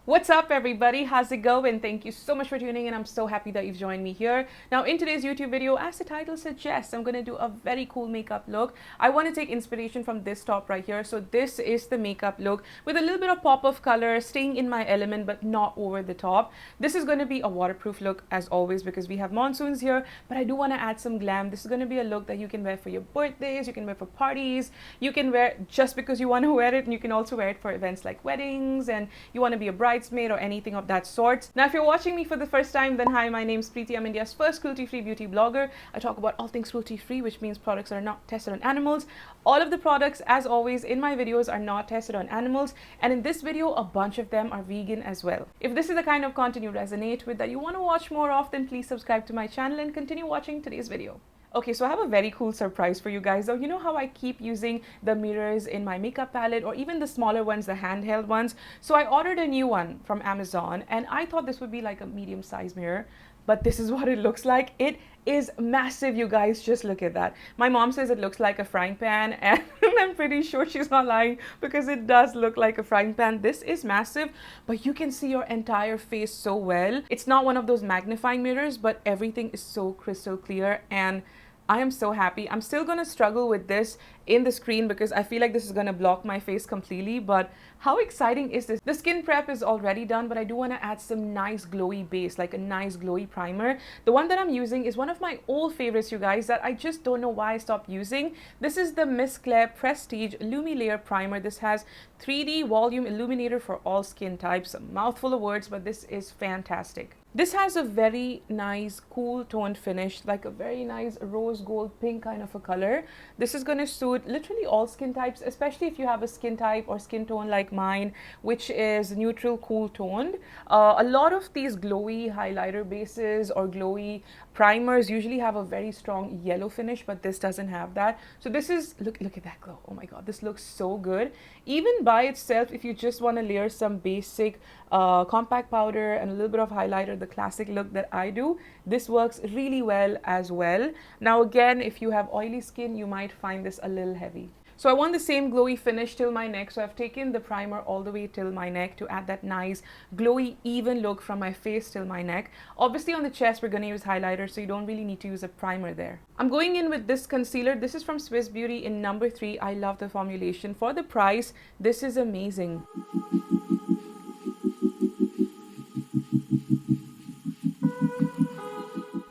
What's up everybody, how's it going? Thank you so much for tuning in. I'm so happy that you've joined me here. Now in today's YouTube video, as the title suggests, I'm going to do a very cool makeup look. I want to take inspiration from this top right here. So this is the makeup look with a little bit of pop of color, staying in my element but not over the top. This is going to be a waterproof look as always because we have monsoons here, but I do want to add some glam. This is going to be a look that you can wear for your birthdays, you can wear for parties, you can wear just because you want to wear it, and you can also wear it for events like weddings and you want to be a bride or anything of that sort. Now if you're watching me for the first time, then hi, my name's Preiti. I'm India's first cruelty-free beauty blogger. I talk about all things cruelty-free, which means products that are not tested on animals. All of the products, as always, in my videos are not tested on animals, and in this video a bunch of them are vegan as well. If this is the kind of content you resonate with, that you want to watch more of, then please subscribe to my channel and continue watching today's video. Okay, so I have a very cool surprise for you guys though. You know how I keep using the mirrors in my makeup palette, or even the smaller ones, the handheld ones? So I ordered a new one from Amazon and I thought this would be like a medium-sized mirror, but this is what it looks like. It is massive, you guys. Just look at that. My mom says it looks like a frying pan, and I'm pretty sure she's not lying because it does look like a frying pan. This is massive, but you can see your entire face so well. It's not one of those magnifying mirrors, but everything is so crystal clear, and I am so happy. I'm still going to struggle with this in the screen because I feel like this is going to block my face completely, but how exciting is this? The skin prep is already done, but I do want to add some nice glowy base, like a nice glowy primer. The one that I'm using is one of my old favorites, you guys, that I just don't know why I stopped using. This is the Miss Claire Prestige Lumilayer Primer. This has 3D volume illuminator for all skin types. A mouthful of words, but this is fantastic. This has a very nice cool toned finish, like a very nice rose gold pink kind of a color. This is going to suit literally all skin types, especially if you have a skin type or skin tone like mine, which is neutral cool toned. A lot of these glowy highlighter bases or glowy primers usually have a very strong yellow finish, but this doesn't have that. So this is, look at that glow. Oh my god, this looks so good. Even by itself, if you just want to layer some basic compact powder and a little bit of highlighter, the classic look that I do, this works really well as well. Now again, if you have oily skin, you might find this a little heavy. So I want the same glowy finish till my neck, so I've taken the primer all the way till my neck to add that nice glowy even look from my face till my neck. Obviously on the chest we're going to use highlighter, so you don't really need to use a primer there. I'm going in with this concealer. This is from Swiss Beauty in number 3. I love the formulation. For the price, this is amazing.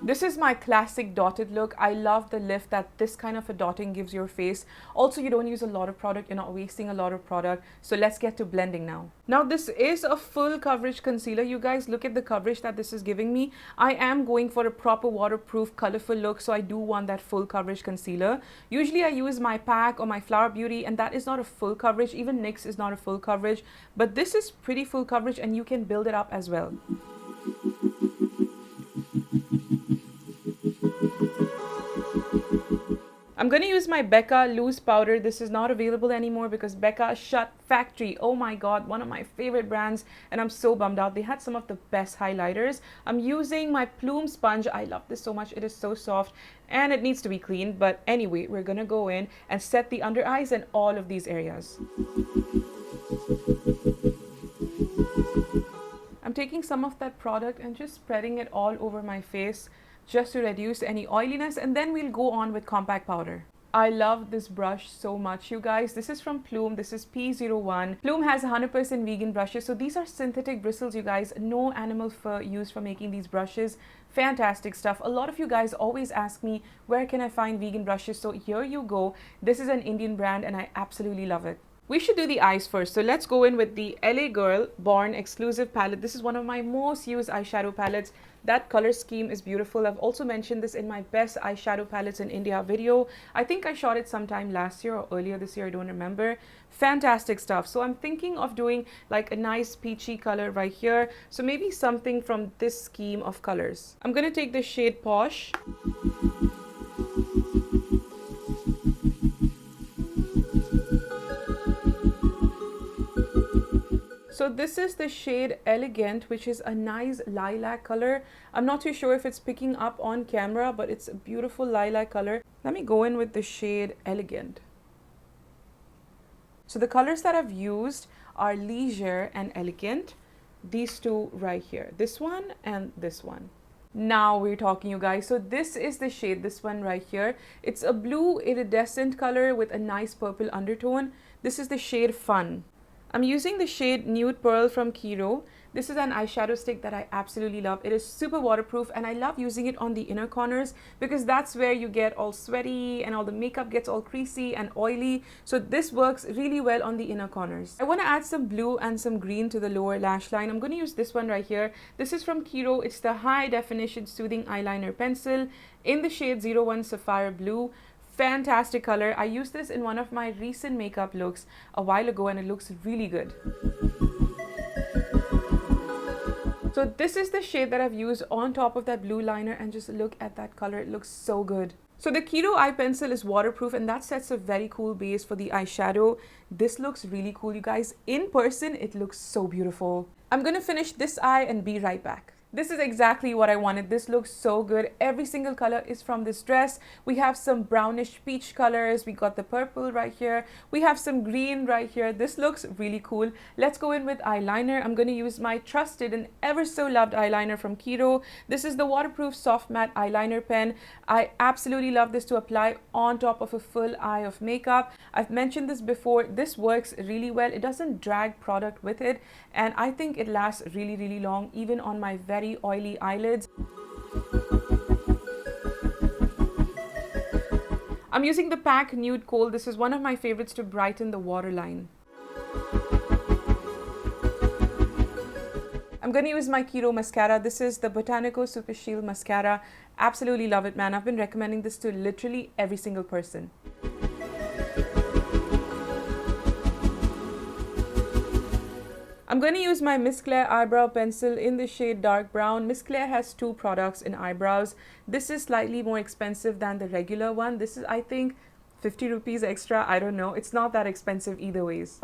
This is my classic dotted look. I love the lift that this kind of a dotting gives your face. Also, you don't use a lot of product, you're not wasting a lot of product. So let's get to blending now. Now this is a full coverage concealer, you guys. Look at the coverage that this is giving me. I am going for a proper waterproof, colorful look, so I do want that full coverage concealer. Usually I use my PAC or my Flower Beauty, and that is not a full coverage. Even NYX is not a full coverage, but this is pretty full coverage and you can build it up as well. I'm going to use my Becca loose powder. This is not available anymore because Becca shut factory. Oh my god, one of my favorite brands, and I'm so bummed out. They had some of the best highlighters. I'm using my Plume sponge. I love this so much. It is so soft and it needs to be cleaned, but anyway, we're going to go in and set the under eyes and all of these areas. I'm taking some of that product and just spreading it all over my face, just to reduce any oiliness, and then we'll go on with compact powder. I love this brush so much, you guys. This is from Plume. This is P01. Plume has 100% vegan brushes, so these are synthetic bristles, you guys. No animal fur used for making these brushes. Fantastic stuff. A lot of you guys always ask me, where can I find vegan brushes? So here you go. This is an Indian brand and I absolutely love it. We should do the eyes first, so let's go in with the LA Girl Born exclusive palette. This is one of my most used eyeshadow palettes. That color scheme is beautiful. I've also mentioned this in my best eyeshadow palettes in India video. I think I shot it sometime last year or earlier this year, I don't remember. Fantastic stuff. So I'm thinking of doing like a nice peachy color right here. So maybe something from this scheme of colors. I'm going to take the shade Posh. So this is the shade Elegant, which is a nice lilac color. I'm not too sure if it's picking up on camera, but it's a beautiful lilac color. Let me go in with the shade Elegant. So the colors that I've used are Leisure and Elegant. these two right here, this one and this one. Now we're talking, you guys. So this is the shade, this one right here. It's a blue iridescent color with a nice purple undertone. This is the shade Fun. I'm using the shade Nude Pearl from Kiro. This is an eyeshadow stick that I absolutely love. It is super waterproof and I love using it on the inner corners because that's where you get all sweaty and all the makeup gets all creasy and oily. So this works really well on the inner corners. I want to add some blue and some green to the lower lash line. I'm going to use this one right here. This is from Kiro. It's the High Definition Soothing Eyeliner Pencil in the shade 01 Sapphire Blue. Fantastic color. I used this in one of my recent makeup looks a while ago and it looks really good. So this is the shade that I've used on top of that blue liner, and just look at that color. It looks so good. So the Kiro eye pencil is waterproof and that sets a very cool base for the eyeshadow. This looks really cool, you guys. In person, it looks so beautiful. I'm going to finish this eye and be right back. This is exactly what I wanted. This looks so good. Every single color is from this dress. We have some brownish peach colors. We got the purple right here. We have some green right here. This looks really cool. Let's go in with eyeliner. I'm going to use my trusted and ever so loved eyeliner from Kiro. This is the waterproof soft matte eyeliner pen. I absolutely love this to apply on top of a full eye of makeup. I've mentioned this before. This works really well. It doesn't drag product with it, and I think it lasts really, really long, even on my very oily eyelids. I'm using the PAC Kohl. This is one of my favorites to brighten the waterline. I'm going to use my Kiro mascara. This is the Botanico Super Shield mascara. Absolutely love it, man. I've been recommending this to literally every single person. I'm going to use my Miss Claire eyebrow pencil in the shade dark brown. Miss Claire has two products in eyebrows. This is slightly more expensive than the regular one. This is, I think, 50 rupees extra. I don't know. It's not that expensive either ways.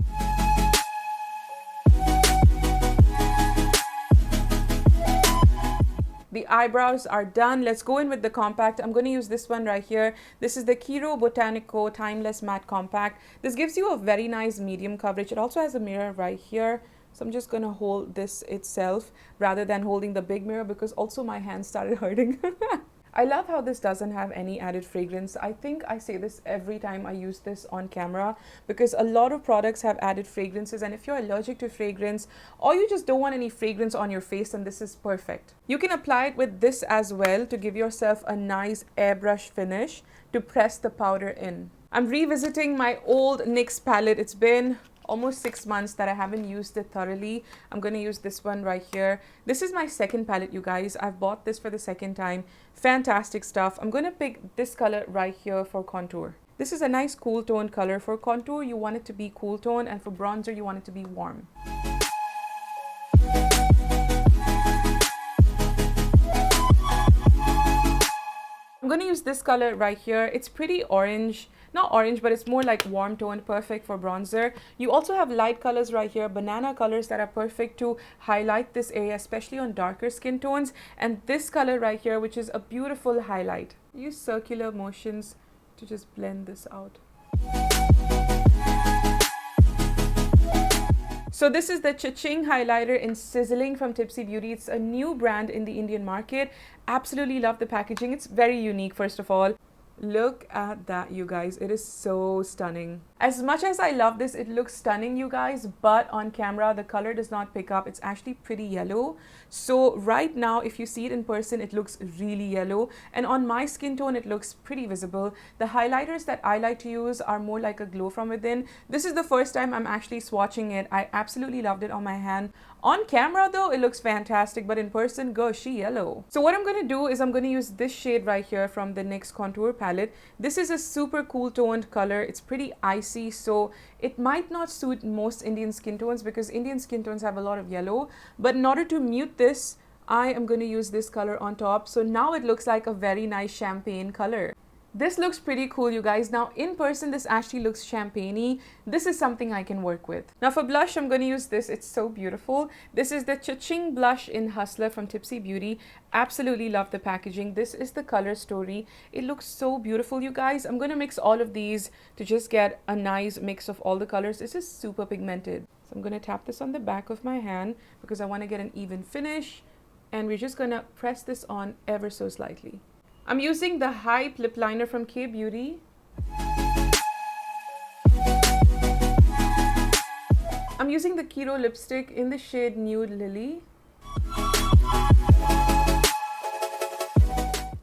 The eyebrows are done. Let's go in with the compact. I'm going to use this one right here. This is the Kiro Botanico Timeless Matte Compact. This gives you a very nice medium coverage. It also has a mirror right here. So I'm just going to hold this itself rather than holding the big mirror because also my hands started hurting. I love how this doesn't have any added fragrance. I think I say this every time I use this on camera because a lot of products have added fragrances, and if you're allergic to fragrance or you just don't want any fragrance on your face, then this is perfect. You can apply it with this as well to give yourself a nice airbrush finish to press the powder in. I'm revisiting my old NYX palette. It's been almost 6 months that I haven't used it thoroughly. I'm going to use this one right here. This is my second palette, you guys. I've bought this for the second time. Fantastic stuff. I'm going to pick this color right here for contour. This is a nice cool tone color. For contour, you want it to be cool tone, and for bronzer, you want it to be warm. I'm going to use this color right here. It's pretty orange. Not orange, but it's more like warm tone, perfect for bronzer. You also have light colors right here, banana colors that are perfect to highlight this area, especially on darker skin tones. And this color right here, which is a beautiful highlight. Use circular motions to just blend this out. So this is the Cha-Ching highlighter in Sizzling from Typsy Beauty. It's a new brand in the Indian market. Absolutely love the packaging. It's very unique, first of all. Look at that, you guys. It is so stunning. As much as I love this, it looks stunning, you guys, but on camera, the color does not pick up. It's actually pretty yellow. So right now, if you see it in person, it looks really yellow. And on my skin tone, it looks pretty visible. The highlighters that I like to use are more like a glow from within. This is the first time I'm actually swatching it. I absolutely loved it on my hand. On camera though, it looks fantastic, but in person, gosh, she yellow. So what I'm going to do is I'm going to use this shade right here from the NYX Contour Palette. This is a super cool toned color. It's pretty icy, so it might not suit most Indian skin tones because Indian skin tones have a lot of yellow. But in order to mute this, I am going to use this color on top. So now it looks like a very nice champagne color. This looks pretty cool, you guys. Now in person, this actually looks champagne-y. This is something I can work with. Now for blush, I'm going to use this. It's so beautiful. This is the Cha-Ching blush in Hustler from Tipsy Beauty. Absolutely love the packaging. This is the color story. It looks so beautiful, you guys. I'm going to mix all of these to just get a nice mix of all the colors. This is super pigmented. So I'm going to tap this on the back of my hand because I want to get an even finish. And we're just going to press this on ever so slightly. I'm using the Hype lip liner from K-Beauty. I'm using the Kiro lipstick in the shade Nude Lily.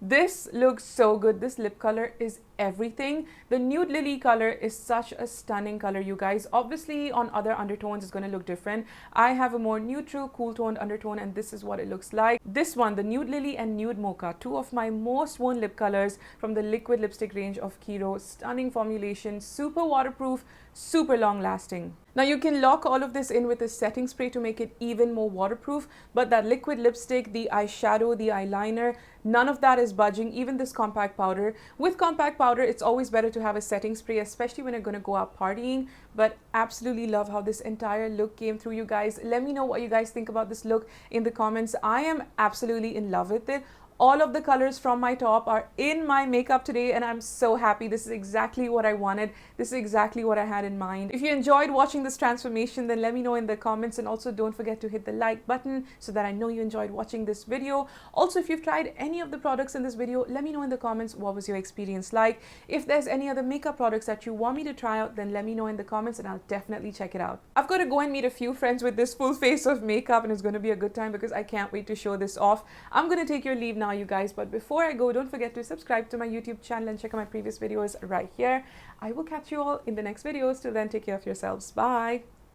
This looks so good. This lip color is everything. The Nude Lily color is such a stunning color, you guys. Obviously on other undertones it's going to look different. I have a more neutral, cool toned undertone, and this is what it looks like. This one, the Nude Lily and Nude Mocha, two of my most worn lip colors from the liquid lipstick range of Kiro. Stunning formulation, super waterproof, super long lasting. Now you can lock all of this in with a setting spray to make it even more waterproof, but that liquid lipstick, the eyeshadow, the eyeliner, none of that is budging, even this compact powder. With compact powder, it's always better to have a setting spray, especially when you're going to go out partying. But absolutely love how this entire look came through, you guys. Let me know what you guys think about this look in the comments. I am absolutely in love with it. All of the colors from my top are in my makeup today, and I'm so happy. This is exactly what I wanted. This is exactly what I had in mind. If you enjoyed watching this transformation, then let me know in the comments, and also don't forget to hit the like button so that I know you enjoyed watching this video. Also, if you've tried any of the products in this video, let me know in the comments what was your experience like. If there's any other makeup products that you want me to try out, then let me know in the comments and I'll definitely check it out. I've got to go and meet a few friends with this full face of makeup, and it's going to be a good time because I can't wait to show this off. I'm going to take your leave now, you guys, but before I go, don't forget to subscribe to my YouTube channel and check out my previous videos right here. I will catch you all in the next videos. Till then, take care of yourselves. Bye.